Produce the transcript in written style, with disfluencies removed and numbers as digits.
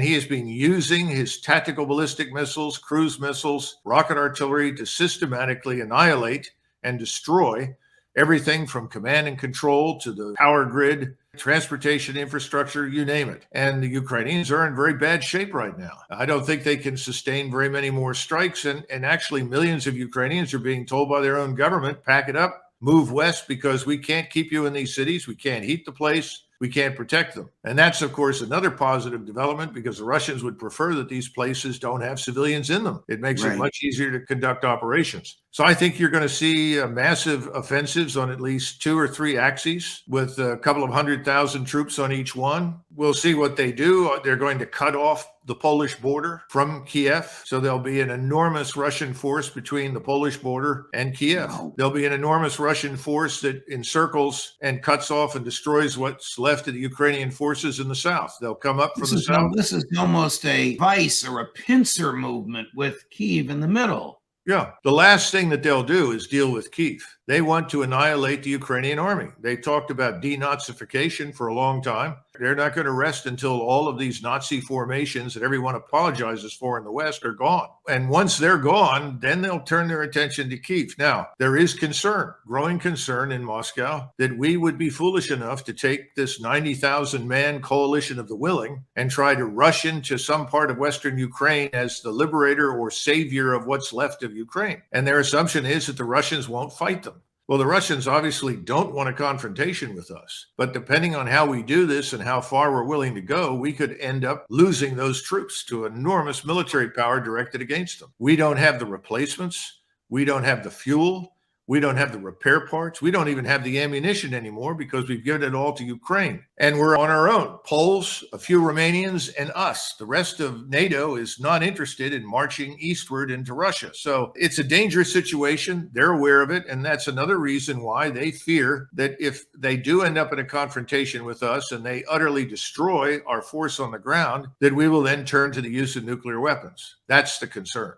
he has been using his tactical ballistic missiles, cruise missiles, rocket artillery to systematically annihilate and destroy everything from command and control to the power grid, transportation infrastructure, you name it. And the Ukrainians are in very bad shape right now. I don't think they can sustain very many more strikes. And actually, millions of Ukrainians are being told by their own government, pack it up, move west, because we can't keep you in these cities. We can't heat the place. We can't protect them. And that's, of course, another positive development, because the Russians would prefer that these places don't have civilians in them. It makes it much easier to conduct operations. So I think you're going to see massive offensives on at least 2 or 3 axes with a couple of 100,000 troops on each one. We'll see what they do. They're going to cut off the Polish border from Kiev. So there'll be an enormous Russian force between the Polish border and Kiev. Wow. There'll be an enormous Russian force that encircles and cuts off and destroys what's left of the Ukrainian forces in the south. They'll come up from the south. This is almost a vice or a pincer movement with Kiev in the middle. Yeah. The last thing that they'll do is deal with Kyiv. They want to annihilate the Ukrainian army. They talked about denazification for a long time. They're not going to rest until all of these Nazi formations that everyone apologizes for in the West are gone. And once they're gone, then they'll turn their attention to Kyiv. Now, there is concern, growing concern in Moscow, that we would be foolish enough to take this 90,000-man coalition of the willing and try to rush into some part of Western Ukraine as the liberator or savior of what's left of Ukraine. And their assumption is that the Russians won't fight them. Well, the Russians obviously don't want a confrontation with us, but depending on how we do this and how far we're willing to go, we could end up losing those troops to enormous military power directed against them. We don't have the replacements. We don't have the fuel. We don't have the repair parts. We don't even have the ammunition anymore because we've given it all to Ukraine. And we're on our own. Poles, a few Romanians, and us. The rest of NATO is not interested in marching eastward into Russia. So it's a dangerous situation. They're aware of it. And that's another reason why they fear that if they do end up in a confrontation with us and they utterly destroy our force on the ground, that we will then turn to the use of nuclear weapons. That's the concern.